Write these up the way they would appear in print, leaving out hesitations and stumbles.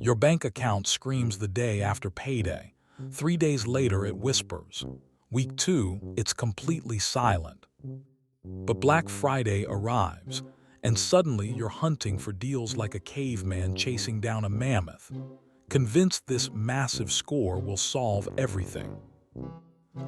Your bank account screams the day after payday. 3 days later, it whispers. Week 2, it's completely silent. But Black Friday arrives, and suddenly you're hunting for deals like a caveman chasing down a mammoth, convinced this massive score will solve everything.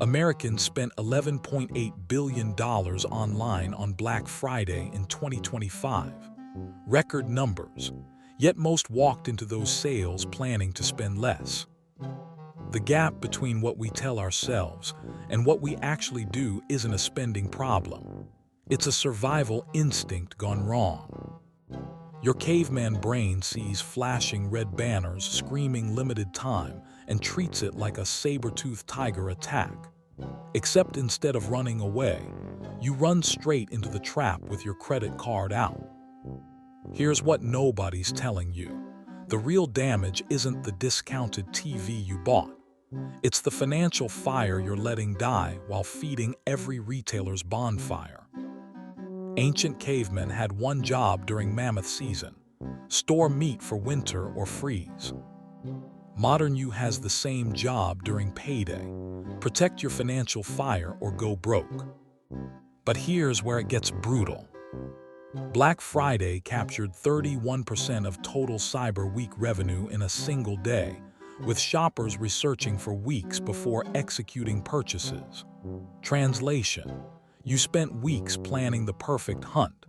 Americans spent $11.8 billion online on Black Friday in 2025. Record numbers, yet most walked into those sales planning to spend less. The gap between what we tell ourselves and what we actually do isn't a spending problem. It's a survival instinct gone wrong. Your caveman brain sees flashing red banners screaming limited time and treats it like a saber-toothed tiger attack. Except instead of running away, you run straight into the trap with your credit card out. Here's what nobody's telling you. The real damage isn't the discounted TV you bought. It's the financial fire you're letting die while feeding every retailer's bonfire. Ancient cavemen had one job during mammoth season: store meat for winter or freeze. Modern you has the same job during payday: protect your financial fire or go broke. But here's where it gets brutal. Black Friday captured 31% of total Cyber Week revenue in a single day, with shoppers researching for weeks before executing purchases. Translation: you spent weeks planning the perfect hunt,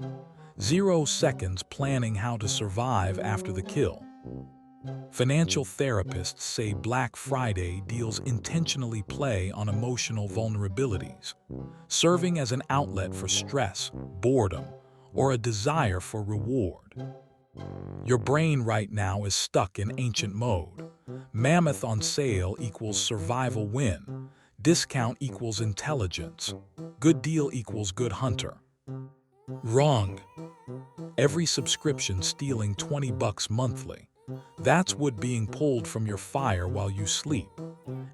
0 seconds planning how to survive after the kill. Financial therapists say Black Friday deals intentionally play on emotional vulnerabilities, serving as an outlet for stress, boredom, or a desire for reward. Your brain right now is stuck in ancient mode. Mammoth on sale equals survival win. Discount equals intelligence. Good deal equals good hunter. Wrong. Every subscription stealing $20 monthly. That's wood being pulled from your fire while you sleep.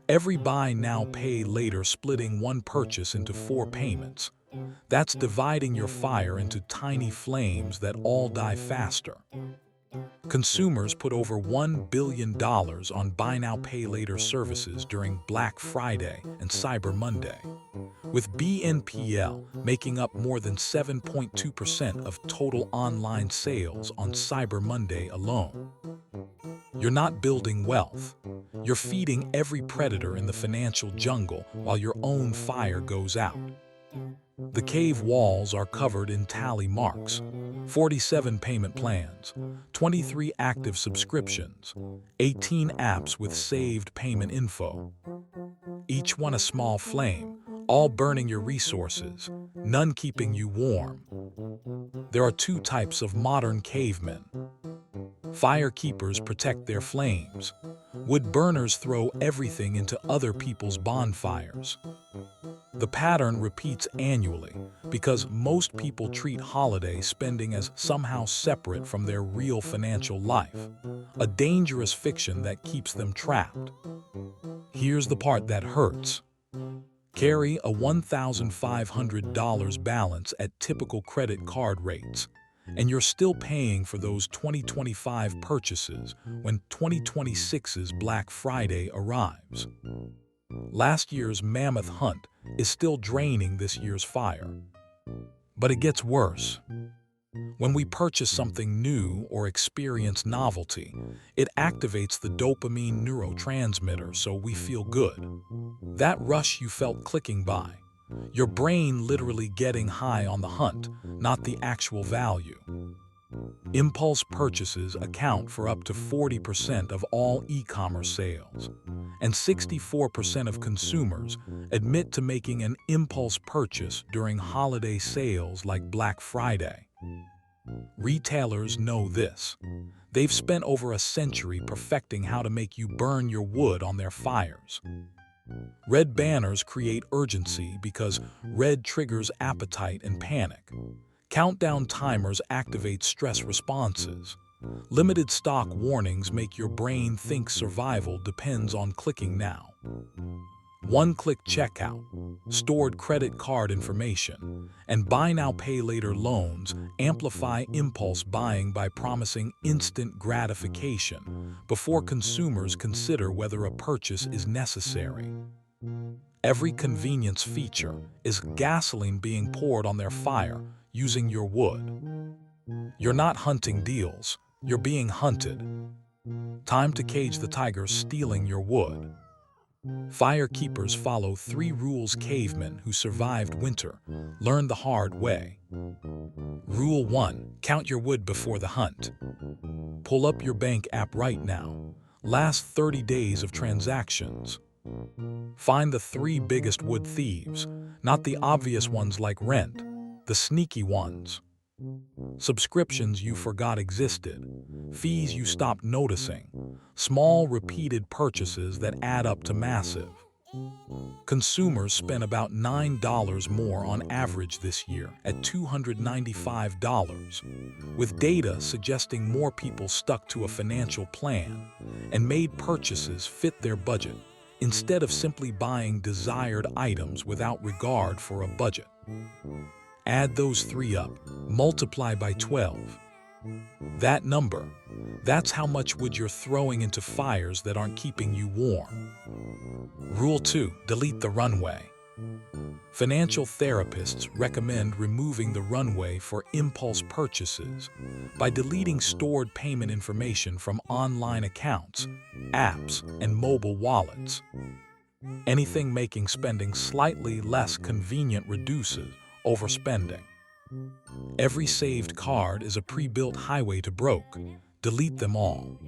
Every buy now pay later splitting one purchase into 4 payments. That's dividing your fire into tiny flames that all die faster. Consumers put over $1 billion on buy now pay later services during Black Friday and Cyber Monday, with BNPL making up more than 7.2% of total online sales on Cyber Monday alone. You're not building wealth. You're feeding every predator in the financial jungle while your own fire goes out. The cave walls are covered in tally marks: 47 payment plans, 23 active subscriptions, 18 apps with saved payment info. Each one a small flame, all burning your resources, none keeping you warm. There are 2 types of modern cavemen. Fire keepers protect their flames. Wood burners throw everything into other people's bonfires. The pattern repeats annually because most people treat holiday spending as somehow separate from their real financial life, a dangerous fiction that keeps them trapped. Here's the part that hurts. Carry a $1,500 balance at typical credit card rates, and you're still paying for those 2025 purchases when 2026's Black Friday arrives. Last year's mammoth hunt is still draining this year's fire. But it gets worse. When we purchase something new or experience novelty, it activates the dopamine neurotransmitter so we feel good. That rush you felt clicking by. Your brain literally getting high on the hunt, not the actual value. Impulse purchases account for up to 40% of all e-commerce sales, and 64% of consumers admit to making an impulse purchase during holiday sales like Black Friday. Retailers know this. They've spent over a century perfecting how to make you burn your wood on their fires. Red banners create urgency because red triggers appetite and panic. Countdown timers activate stress responses. Limited stock warnings make your brain think survival depends on clicking now. One-click checkout, stored credit card information, and buy now pay later loans amplify impulse buying by promising instant gratification before consumers consider whether a purchase is necessary. Every convenience feature is gasoline being poured on their fire using your wood. You're not hunting deals, you're being hunted. Time to cage the tigers stealing your wood. Firekeepers follow 3 rules cavemen who survived winter learned the hard way. Rule 1. Count your wood before the hunt. Pull up your bank app right now. Last 30 days of transactions. Find the 3 biggest wood thieves, not the obvious ones like rent, the sneaky ones. Subscriptions you forgot existed, fees you stopped noticing, small repeated purchases that add up to massive. Consumers spent about $9 more on average this year at $295, with data suggesting more people stuck to a financial plan and made purchases fit their budget instead of simply buying desired items without regard for a budget. Add those 3 up, multiply by 12. That number, that's how much wood you're throwing into fires that aren't keeping you warm. Rule 2. Delete the runway. Financial therapists recommend removing the runway for impulse purchases by deleting stored payment information from online accounts, apps, and mobile wallets. Anything making spending slightly less convenient reduces overspending. Every saved card is a pre-built highway to broke. Delete them all.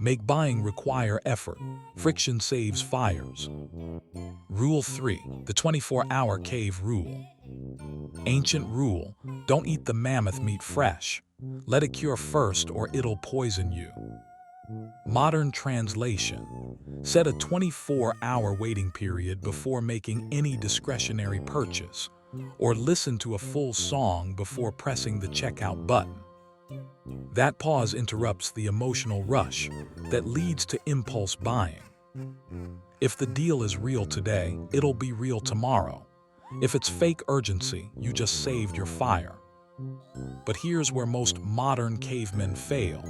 Make buying require effort. Friction saves fires. Rule 3. The 24-hour cave rule. Ancient rule, don't eat the mammoth meat fresh. Let it cure first or it'll poison you. Modern translation. Set a 24-hour waiting period before making any discretionary purchase, or listen to a full song before pressing the checkout button. That pause interrupts the emotional rush that leads to impulse buying. If the deal is real today, it'll be real tomorrow. If it's fake urgency, you just saved your fire. But here's where most modern cavemen fail.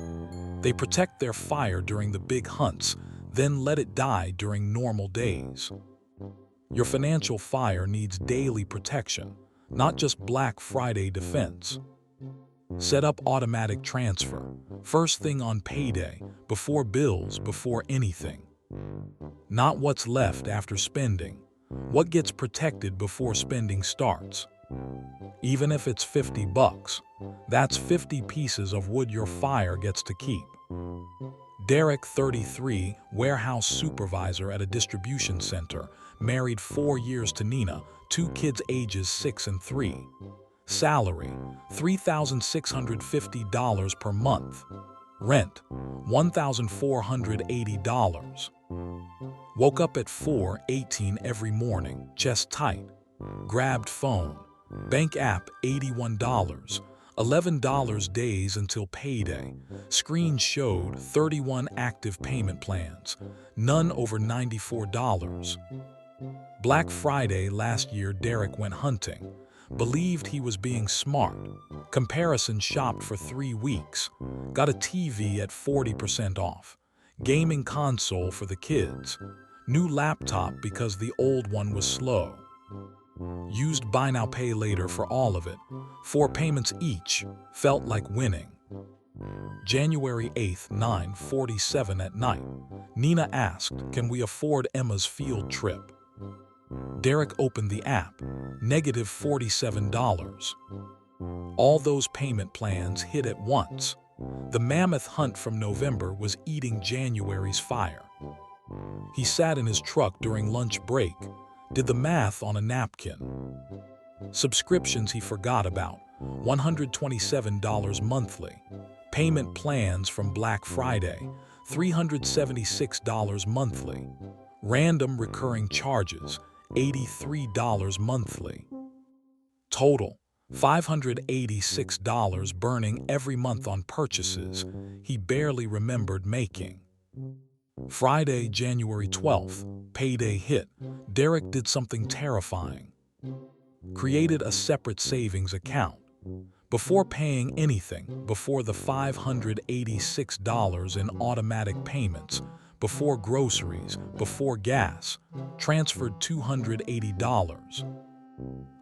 They protect their fire during the big hunts, then let it die during normal days. Your financial fire needs daily protection, not just Black Friday defense. Set up automatic transfer, first thing on payday, before bills, before anything. Not what's left after spending, what gets protected before spending starts. Even if it's $50, that's 50 pieces of wood your fire gets to keep. Derek, 33, warehouse supervisor at a distribution center, married 4 years to Nina, 2 kids ages 6 and 3. Salary, $3,650 per month. Rent, $1,480. Woke up at 4:18 every morning, chest tight. Grabbed phone. Bank app, $81. $11 days until payday. Screen showed 31 active payment plans, none over $94. Black Friday last year, Derek went hunting. Believed he was being smart. Comparison shopped for 3 weeks. Got a TV at 40% off. Gaming console for the kids. New laptop because the old one was slow. Used buy now pay later for all of it. 4 payments each. Felt like winning. January 8th, 9:47 at night. Nina asked, "Can we afford Emma's field trip?" Derek opened the app. Negative $47. All those payment plans hit at once. The mammoth hunt from November was eating January's fire. He sat in his truck during lunch break, did the math on a napkin. Subscriptions he forgot about, $127 monthly. Payment plans from Black Friday, $376 monthly. Random recurring charges, $83 monthly. Total, $586 burning every month on purchases he barely remembered making. Friday, January 12th, Payday hit. Derek did something terrifying. Created a separate savings account. Before paying anything, before the $586 in automatic payments, before groceries, before gas, transferred $280.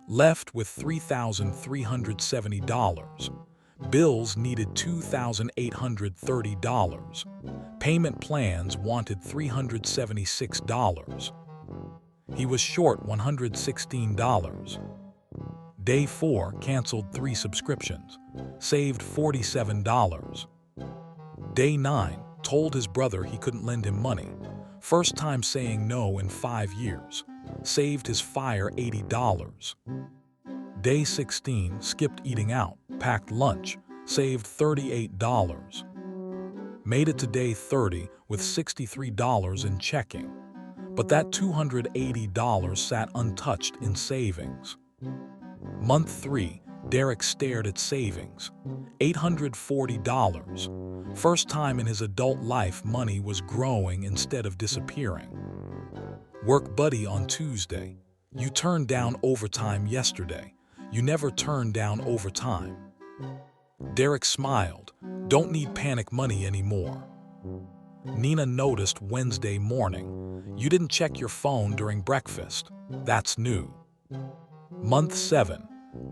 Left with $3,370. Bills needed $2,830. Payment plans wanted $376. He was short $116. Day 4 canceled 3 subscriptions, saved $47. Day 9 told his brother he couldn't lend him money. First time saying no in 5 years, saved his fire $80. Day 16 skipped eating out, packed lunch, saved $38. Made it to day 30 with $63 in checking. But that $280 sat untouched in savings. Month 3, Derek stared at savings. $840. First time in his adult life money was growing instead of disappearing. Work buddy on Tuesday. You turned down overtime yesterday. You never turned down overtime. Derek smiled. Don't need panic money anymore. Nina noticed Wednesday morning. You didn't check your phone during breakfast. That's new. Month 7.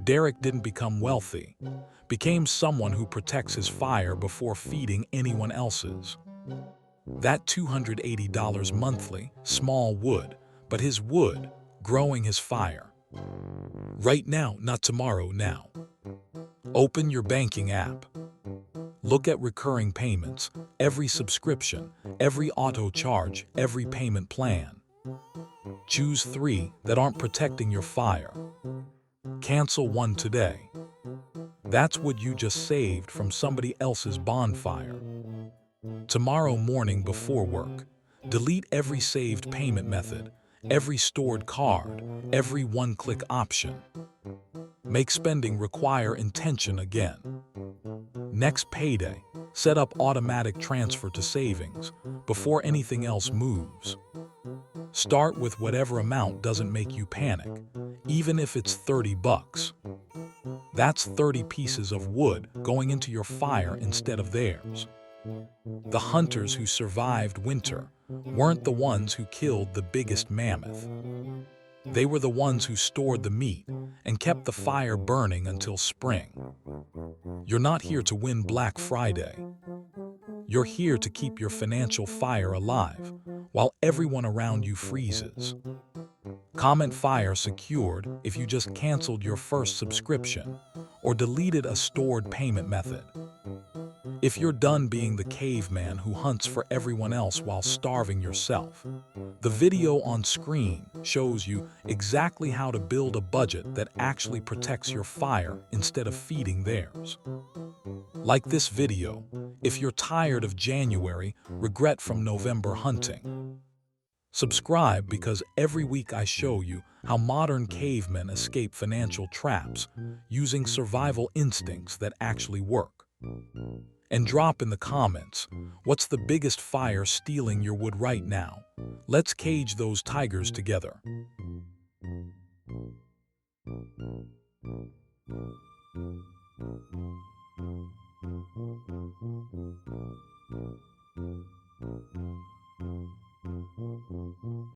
Derek didn't become wealthy. Became someone who protects his fire before feeding anyone else's. That $280 monthly, small wood, but his wood, growing his fire. Right now, not tomorrow, now. Open your banking app. Look at recurring payments, every subscription, every auto charge, every payment plan. Choose 3 that aren't protecting your fire. Cancel 1 today. That's what you just saved from somebody else's bonfire. Tomorrow morning before work, delete every saved payment method, every stored card, every one-click option. Make spending require intention again. Next payday, set up automatic transfer to savings before anything else moves. Start with whatever amount doesn't make you panic, even if it's $30. That's 30 pieces of wood going into your fire instead of theirs. The hunters who survived winter weren't the ones who killed the biggest mammoth. They were the ones who stored the meat and kept the fire burning until spring. You're not here to win Black Friday. You're here to keep your financial fire alive while everyone around you freezes. Comment fire secured if you just canceled your first subscription or deleted a stored payment method. If you're done being the caveman who hunts for everyone else while starving yourself, the video on screen shows you exactly how to build a budget that actually protects your fire instead of feeding theirs. Like this video, if you're tired of January regret from November hunting. Subscribe because every week I show you how modern cavemen escape financial traps using survival instincts that actually work. And drop in the comments, what's the biggest fire stealing your wood right now? Let's cage those tigers together.